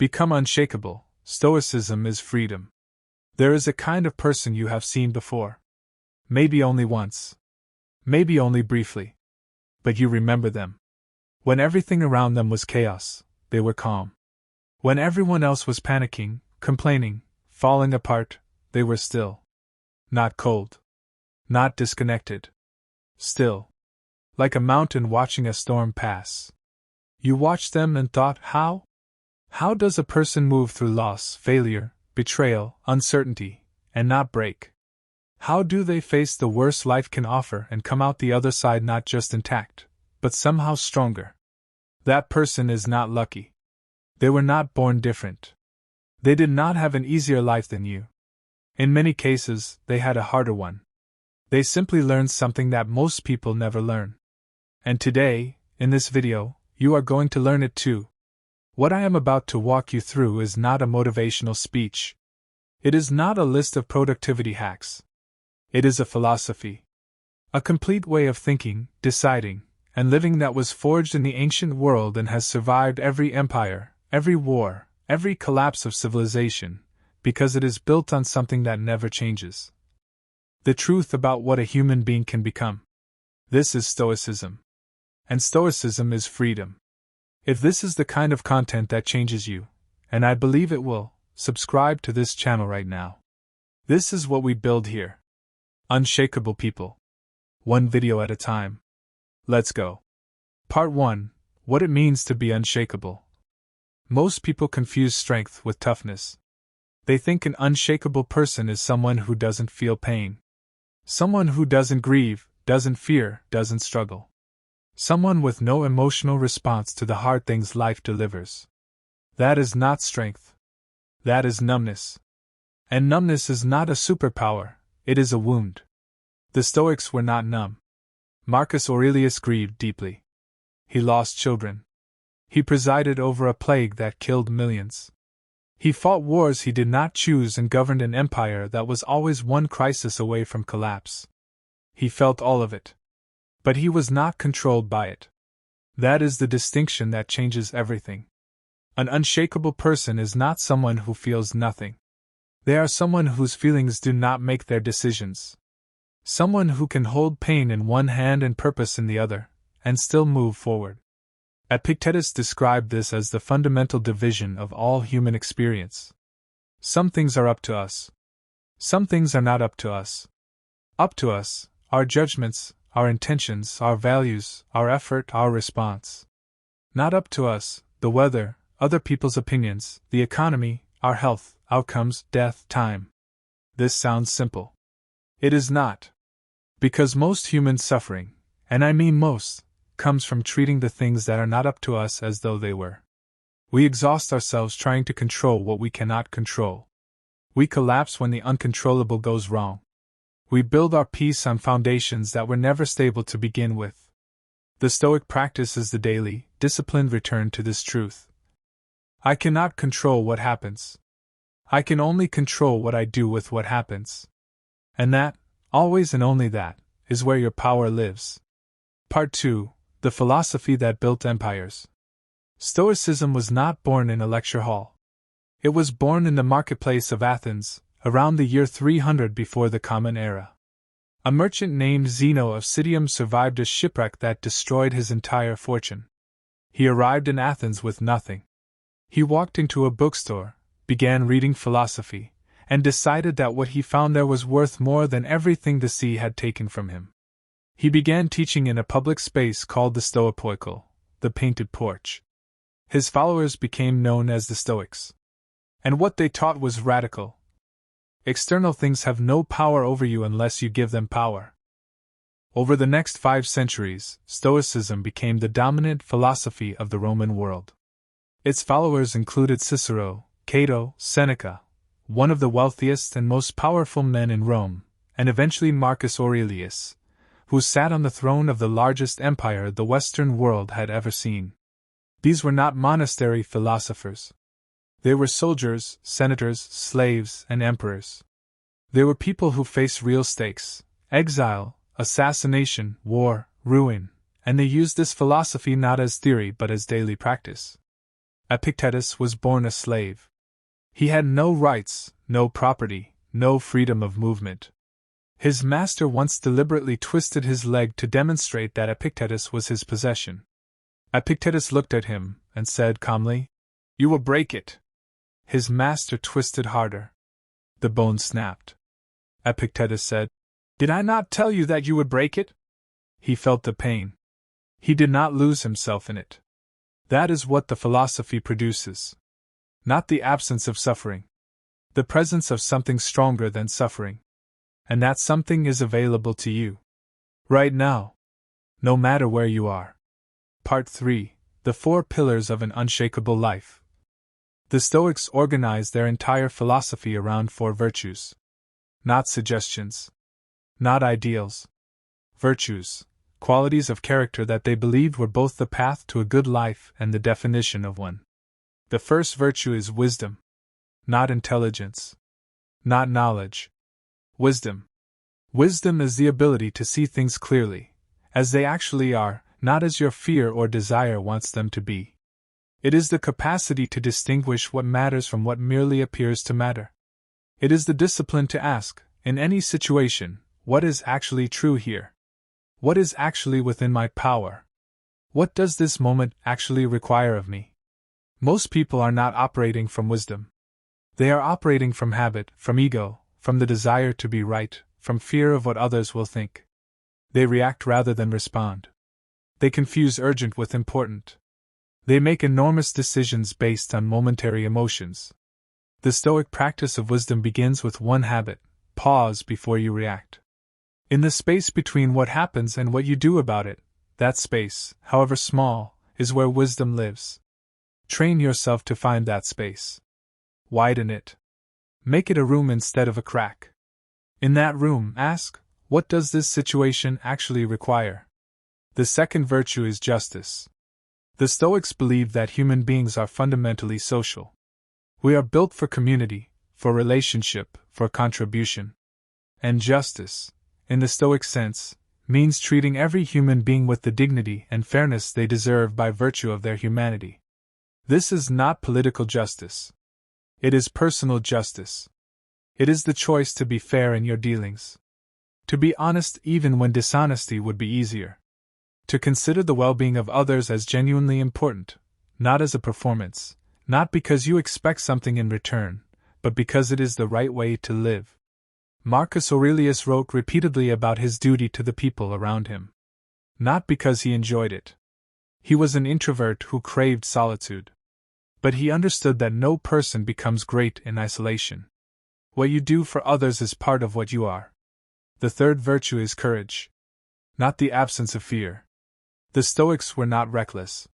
Become unshakable. Stoicism is freedom. There is a kind of person you have seen before. Maybe only once. Maybe only briefly. But you remember them. When everything around them was chaos, they were calm. When everyone else was panicking, complaining, falling apart, they were still. Not cold. Not disconnected. Still. Like a mountain watching a storm pass. You watched them and thought, how? How does a person move through loss, failure, betrayal, uncertainty, and not break? How do they face the worst life can offer and come out the other side not just intact, but somehow stronger? That person is not lucky. They were not born different. They did not have an easier life than you. In many cases, they had a harder one. They simply learned something that most people never learn. And today, in this video, you are going to learn it too. What I am about to walk you through is not a motivational speech. It is not a list of productivity hacks. It is a philosophy. A complete way of thinking, deciding, and living that was forged in the ancient world and has survived every empire, every war, every collapse of civilization, because it is built on something that never changes. The truth about what a human being can become. This is Stoicism. And Stoicism is freedom. If this is the kind of content that changes you, and I believe it will, subscribe to this channel right now. This is what we build here. Unshakable people. One video at a time. Let's go. Part 1. What it means to be unshakable. Most people confuse strength with toughness. They think an unshakable person is someone who doesn't feel pain. Someone who doesn't grieve, doesn't fear, doesn't struggle. Someone with no emotional response to the hard things life delivers. That is not strength. That is numbness. And numbness is not a superpower, it is a wound. The Stoics were not numb. Marcus Aurelius grieved deeply. He lost children. He presided over a plague that killed millions. He fought wars he did not choose and governed an empire that was always one crisis away from collapse. He felt all of it. But he was not controlled by it. That is the distinction that changes everything. An unshakable person is not someone who feels nothing. They are someone whose feelings do not make their decisions. Someone who can hold pain in one hand and purpose in the other, and still move forward. Epictetus described this as the fundamental division of all human experience. Some things are up to us. Some things are not up to us. Up to us, our judgments, our intentions, our values, our effort, our response. Not up to us, the weather, other people's opinions, the economy, our health, outcomes, death, time. This sounds simple. It is not. Because most human suffering, and I mean most, comes from treating the things that are not up to us as though they were. We exhaust ourselves trying to control what we cannot control. We collapse when the uncontrollable goes wrong. We build our peace on foundations that were never stable to begin with. The Stoic practice is the daily, disciplined return to this truth. I cannot control what happens. I can only control what I do with what happens. And that, always and only that, is where your power lives. Part 2. The philosophy that built empires. Stoicism was not born in a lecture hall. It was born in the marketplace of Athens, around the year 300 before the Common Era. A merchant named Zeno of Citium survived a shipwreck that destroyed his entire fortune. He arrived in Athens with nothing. He walked into a bookstore, began reading philosophy, and decided that what he found there was worth more than everything the sea had taken from him. He began teaching in a public space called the Stoipoikal, the painted porch. His followers became known as the Stoics. And what they taught was radical. External things have no power over you unless you give them power. Over the next 5 centuries, Stoicism became the dominant philosophy of the Roman world. Its followers included Cicero, Cato, Seneca, one of the wealthiest and most powerful men in Rome, and eventually Marcus Aurelius, who sat on the throne of the largest empire the Western world had ever seen. These were not monastery philosophers. They were soldiers, senators, slaves, and emperors. They were people who faced real stakes, exile, assassination, war, ruin, and they used this philosophy not as theory but as daily practice. Epictetus was born a slave. He had no rights, no property, no freedom of movement. His master once deliberately twisted his leg to demonstrate that Epictetus was his possession. Epictetus looked at him and said calmly, "You will break it." His master twisted harder. The bone snapped. Epictetus said, "Did I not tell you that you would break it?" He felt the pain. He did not lose himself in it. That is what the philosophy produces. Not the absence of suffering. The presence of something stronger than suffering. And that something is available to you. Right now. No matter where you are. Part 3. The 4 Pillars of an Unshakable Life. The Stoics organized their entire philosophy around 4 virtues. Not suggestions. Not ideals. Virtues. Qualities of character that they believed were both the path to a good life and the definition of one. The first virtue is wisdom. Not intelligence. Not knowledge. Wisdom. Wisdom is the ability to see things clearly, as they actually are, not as your fear or desire wants them to be. It is the capacity to distinguish what matters from what merely appears to matter. It is the discipline to ask, in any situation, what is actually true here? What is actually within my power? What does this moment actually require of me? Most people are not operating from wisdom. They are operating from habit, from ego, from the desire to be right, from fear of what others will think. They react rather than respond. They confuse urgent with important. They make enormous decisions based on momentary emotions. The Stoic practice of wisdom begins with one habit: pause before you react. In the space between what happens and what you do about it, that space, however small, is where wisdom lives. Train yourself to find that space. Widen it. Make it a room instead of a crack. In that room, ask, what does this situation actually require? The second virtue is justice. The Stoics believe that human beings are fundamentally social. We are built for community, for relationship, for contribution. And justice, in the Stoic sense, means treating every human being with the dignity and fairness they deserve by virtue of their humanity. This is not political justice. It is personal justice. It is the choice to be fair in your dealings. To be honest even when dishonesty would be easier. To consider the well-being of others as genuinely important, not as a performance, not because you expect something in return, but because it is the right way to live. Marcus Aurelius wrote repeatedly about his duty to the people around him. Not because he enjoyed it. He was an introvert who craved solitude. But he understood that no person becomes great in isolation. What you do for others is part of what you are. The third virtue is courage. Not the absence of fear. The Stoics were not reckless.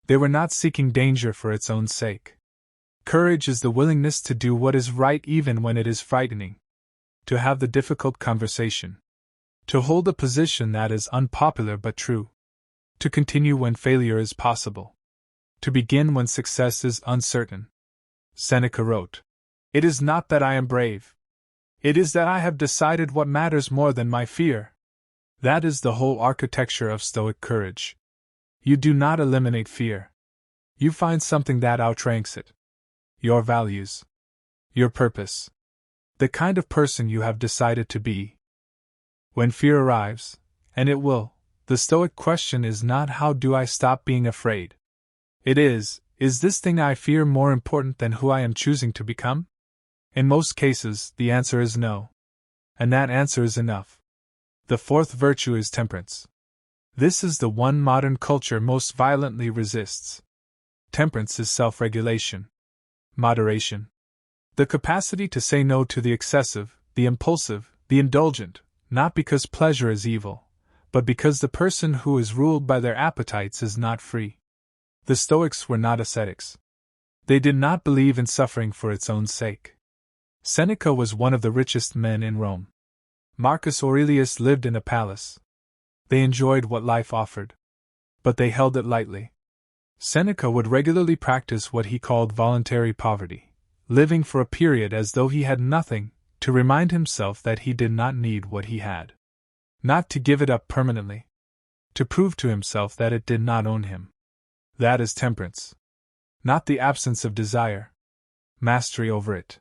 They were not seeking danger for its own sake. Courage is the willingness to do what is right even when it is frightening. To have the difficult conversation. To hold a position that is unpopular but true. To continue when failure is possible. To begin when success is uncertain. Seneca wrote, "It is not that I am brave. It is that I have decided what matters more than my fear." That is the whole architecture of Stoic courage. You do not eliminate fear. You find something that outranks it. Your values. Your purpose. The kind of person you have decided to be. When fear arrives, and it will, the Stoic question is not how do I stop being afraid? It is this thing I fear more important than who I am choosing to become? In most cases, the answer is no. And that answer is enough. The fourth virtue is temperance. This is the one modern culture most violently resists. Temperance is self-regulation. Moderation. The capacity to say no to the excessive, the impulsive, the indulgent, not because pleasure is evil, but because the person who is ruled by their appetites is not free. The Stoics were not ascetics. They did not believe in suffering for its own sake. Seneca was one of the richest men in Rome. Marcus Aurelius lived in a palace. They enjoyed what life offered. But they held it lightly. Seneca would regularly practice what he called voluntary poverty, living for a period as though he had nothing, to remind himself that he did not need what he had. Not to give it up permanently. To prove to himself that it did not own him. That is temperance. not the absence of desire. Mastery over it.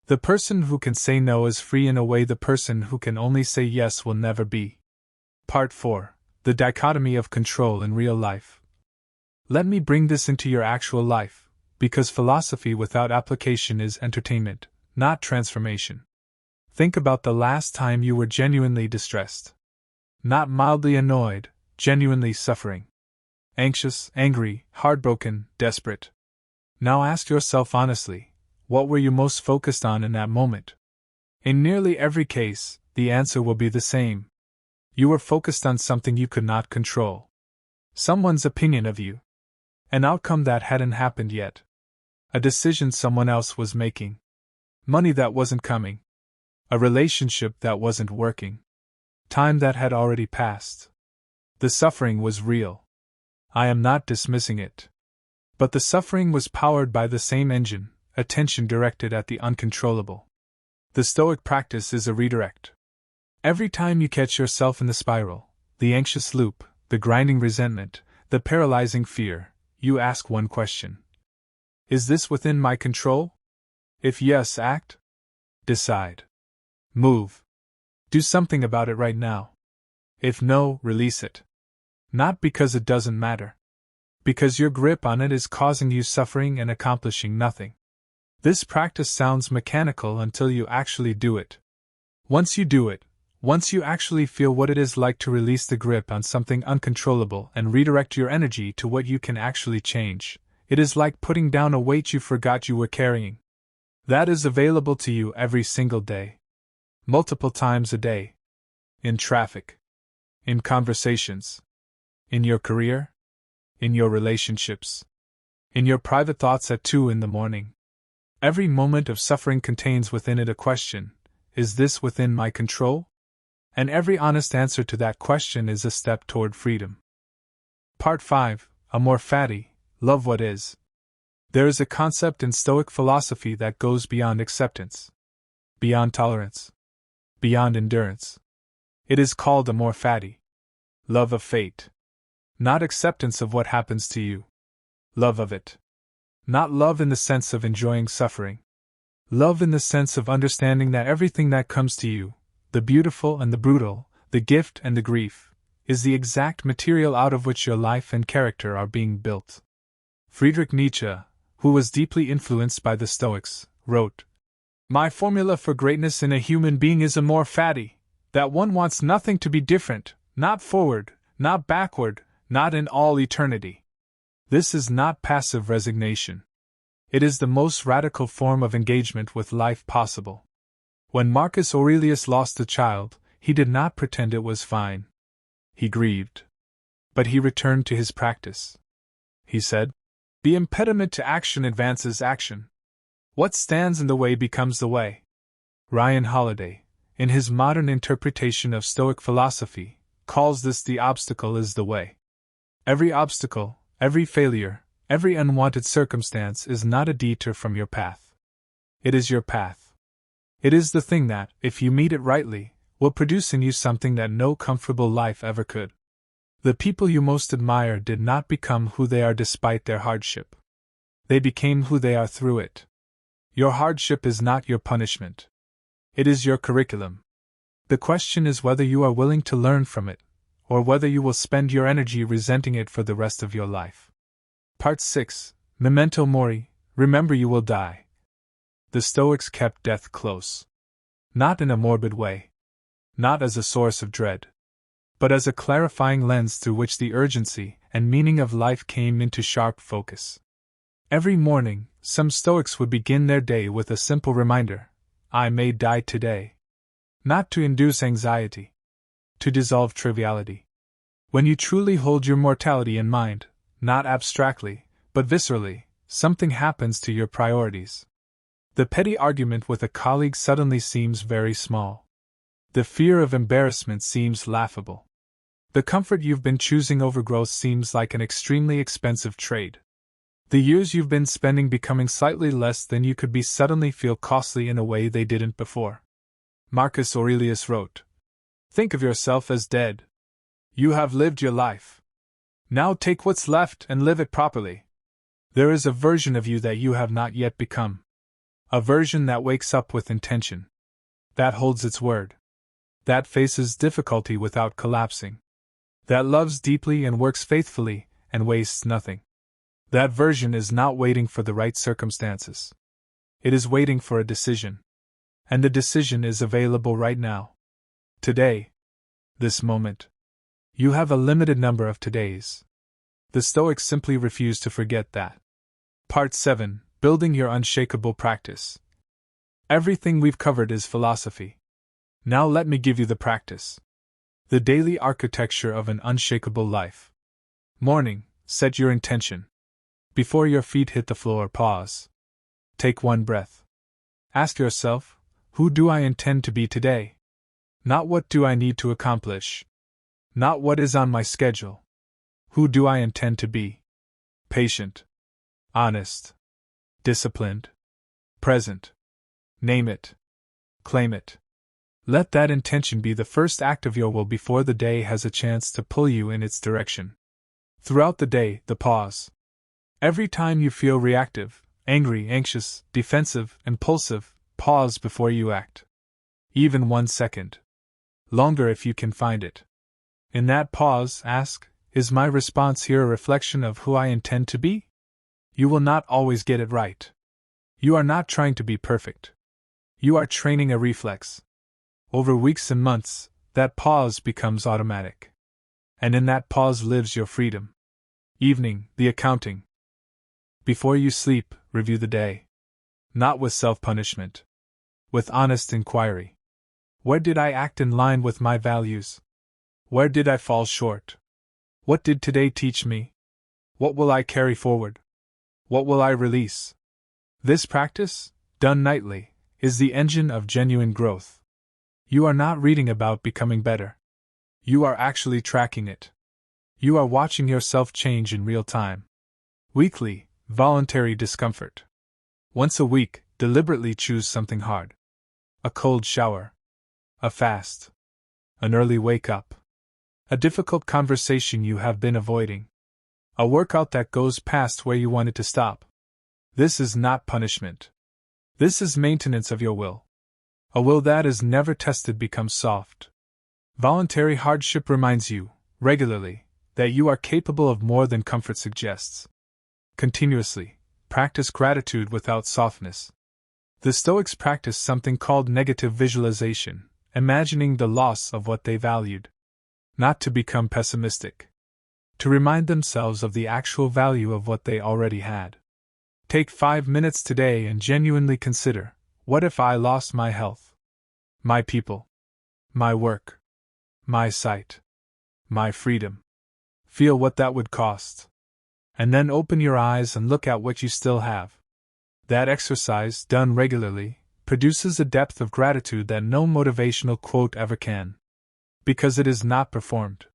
The person who can say no is free in a way the person who can only say yes will never be. Part 4. The dichotomy of control in real life. Let me bring this into your actual life, because philosophy without application is entertainment, not transformation. Think about the last time you were genuinely distressed. Not mildly annoyed, genuinely suffering. Anxious, angry, heartbroken, desperate. Now ask yourself honestly, what were you most focused on in that moment? In nearly every case, the answer will be the same. You were focused on something you could not control. Someone's opinion of you. An outcome that hadn't happened yet. A decision someone else was making. Money that wasn't coming. A relationship that wasn't working. Time that had already passed. The suffering was real. I am not dismissing it. But the suffering was powered by the same engine, attention directed at the uncontrollable. The Stoic practice is a redirect. Every time you catch yourself in the spiral, the anxious loop, the grinding resentment, the paralyzing fear, you ask one question. Is this within my control? If yes, act. Decide. Move. Do something about it right now. If no, release it. Not because it doesn't matter. Because your grip on it is causing you suffering and accomplishing nothing. This practice sounds mechanical until you actually do it. Once you do it, once you actually feel what it is like to release the grip on something uncontrollable and redirect your energy to what you can actually change, it is like putting down a weight you forgot you were carrying. That is available to you every single day. Multiple times a day. In traffic. In conversations. In your career. In your relationships. In your private thoughts at 2 a.m. Every moment of suffering contains within it a question: is this within my control? And every honest answer to that question is a step toward freedom. Part 5. A more fatty, love what is. There is a concept in Stoic philosophy that goes beyond acceptance. Beyond tolerance. Beyond endurance. It is called a more fatty. Love of fate. Not acceptance of what happens to you. Love of it. Not love in the sense of enjoying suffering. Love in the sense of understanding that everything that comes to you, the beautiful and the brutal, the gift and the grief, is the exact material out of which your life and character are being built. Friedrich Nietzsche, who was deeply influenced by the Stoics, wrote, "My formula for greatness in a human being is a more fatty, that one wants nothing to be different, not forward, not backward, not in all eternity." This is not passive resignation. It is the most radical form of engagement with life possible. When Marcus Aurelius lost a child, he did not pretend it was fine. He grieved. But he returned to his practice. He said, "The impediment to action advances action. What stands in the way becomes the way." Ryan Holiday, in his modern interpretation of Stoic philosophy, calls this the obstacle is the way. Every obstacle, every failure, every unwanted circumstance is not a detour from your path. It is your path. It is the thing that, if you meet it rightly, will produce in you something that no comfortable life ever could. The people you most admire did not become who they are despite their hardship. They became who they are through it. Your hardship is not your punishment. It is your curriculum. The question is whether you are willing to learn from it, or whether you will spend your energy resenting it for the rest of your life. Part 6. Memento Mori, remember you will die. The Stoics kept death close. Not in a morbid way. Not as a source of dread. But as a clarifying lens through which the urgency and meaning of life came into sharp focus. Every morning, some Stoics would begin their day with a simple reminder: I may die today. Not to induce anxiety. To dissolve triviality. When you truly hold your mortality in mind, not abstractly, but viscerally, something happens to your priorities. The petty argument with a colleague suddenly seems very small. The fear of embarrassment seems laughable. The comfort you've been choosing over growth seems like an extremely expensive trade. The years you've been spending becoming slightly less than you could be suddenly feel costly in a way they didn't before. Marcus Aurelius wrote, "Think of yourself as dead. You have lived your life. Now take what's left and live it properly." There is a version of you that you have not yet become. A version that wakes up with intention. That holds its word. That faces difficulty without collapsing. That loves deeply and works faithfully and wastes nothing. That version is not waiting for the right circumstances. It is waiting for a decision. And the decision is available right now. Today. This moment. You have a limited number of todays. The Stoics simply refuse to forget that. Part 7. Building your unshakable practice. Everything we've covered is philosophy. Now let me give you the practice. The daily architecture of an unshakable life. Morning, set your intention. Before your feet hit the floor, pause. Take one breath. Ask yourself, who do I intend to be today? Not what do I need to accomplish. Not what is on my schedule. Who do I intend to be? Patient. Honest. Disciplined. Present. Name it. Claim it. Let that intention be the first act of your will before the day has a chance to pull you in its direction. Throughout the day, the pause. Every time you feel reactive, angry, anxious, defensive, impulsive, pause before you act. Even 1 second. Longer if you can find it. In that pause, ask, is my response here a reflection of who I intend to be? You will not always get it right. You are not trying to be perfect. You are training a reflex. Over weeks and months, that pause becomes automatic. And in that pause lives your freedom. Evening, the accounting. Before you sleep, review the day. Not with self-punishment. With honest inquiry. Where did I act in line with my values? Where did I fall short? What did today teach me? What will I carry forward? What will I release? This practice, done nightly, is the engine of genuine growth. You are not reading about becoming better. You are actually tracking it. You are watching yourself change in real time. Weekly, voluntary discomfort. Once a week, deliberately choose something hard. A cold shower. A fast. An early wake up. A difficult conversation you have been avoiding. A workout that goes past where you wanted to stop. This is not punishment. This is maintenance of your will. A will that is never tested becomes soft. Voluntary hardship reminds you, regularly, that you are capable of more than comfort suggests. Continuously, practice gratitude without softness. The Stoics practice something called negative visualization, imagining the loss of what they valued. Not to become pessimistic. To remind themselves of the actual value of what they already had. Take 5 minutes today and genuinely consider, what if I lost my health? My people? My work? My sight? My freedom? Feel what that would cost. And then open your eyes and look at what you still have. That exercise, done regularly, produces a depth of gratitude that no motivational quote ever can. Because it is not performed.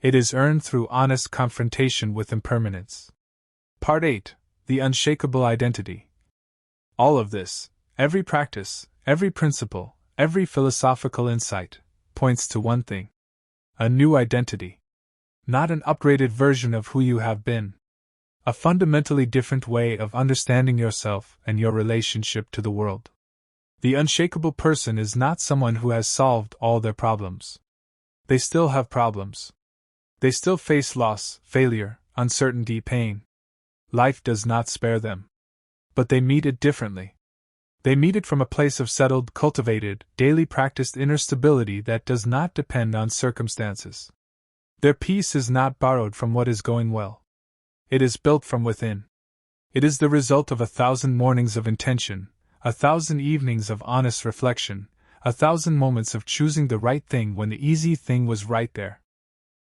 It is earned through honest confrontation with impermanence. Part 8. The Unshakable Identity. All of this, every practice, every principle, every philosophical insight, points to one thing. A new identity. Not an upgraded version of who you have been. A fundamentally different way of understanding yourself and your relationship to the world. The unshakable person is not someone who has solved all their problems. They still have problems. They still face loss, failure, uncertainty, pain. Life does not spare them. But they meet it differently. They meet it from a place of settled, cultivated, daily practiced inner stability that does not depend on circumstances. Their peace is not borrowed from what is going well. It is built from within. It is the result of 1,000 mornings of intention, 1,000 evenings of honest reflection, 1,000 moments of choosing the right thing when the easy thing was right there.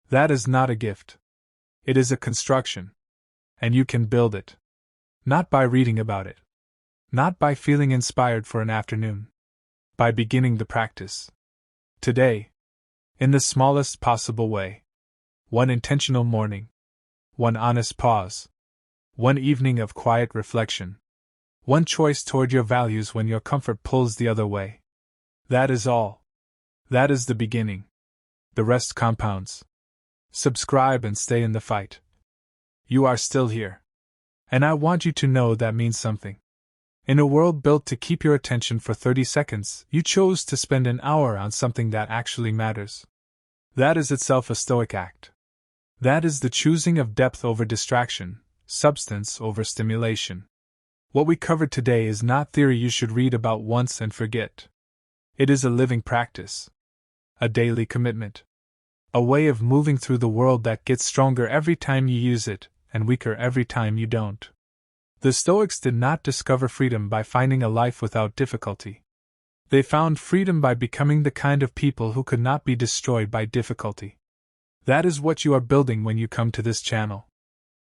That is not a gift. It is a construction. And you can build it. Not by reading about it. Not by feeling inspired for an afternoon. By beginning the practice. Today. In the smallest possible way. One intentional morning. One honest pause. One evening of quiet reflection. One choice toward your values when your comfort pulls the other way. That is all. That is the beginning. The rest compounds. Subscribe and stay in the fight. You are still here. And I want you to know that means something. In a world built to keep your attention for 30 seconds, you chose to spend an hour on something that actually matters. That is itself a Stoic act. That is the choosing of depth over distraction, substance over stimulation. What we covered today is not theory you should read about once and forget. It is a living practice. A daily commitment. A way of moving through the world that gets stronger every time you use it, and weaker every time you don't. The Stoics did not discover freedom by finding a life without difficulty. They found freedom by becoming the kind of people who could not be destroyed by difficulty. That is what you are building when you come to this channel.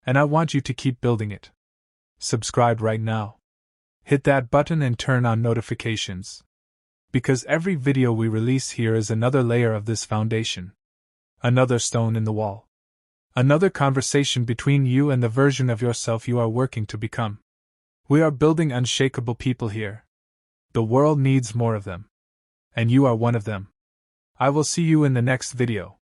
And I want you to keep building it. Subscribe right now. Hit that button and turn on notifications. Because every video we release here is another layer of this foundation. Another stone in the wall. Another conversation between you and the version of yourself you are working to become. We are building unshakable people here. The world needs more of them. And you are one of them. I will see you in the next video.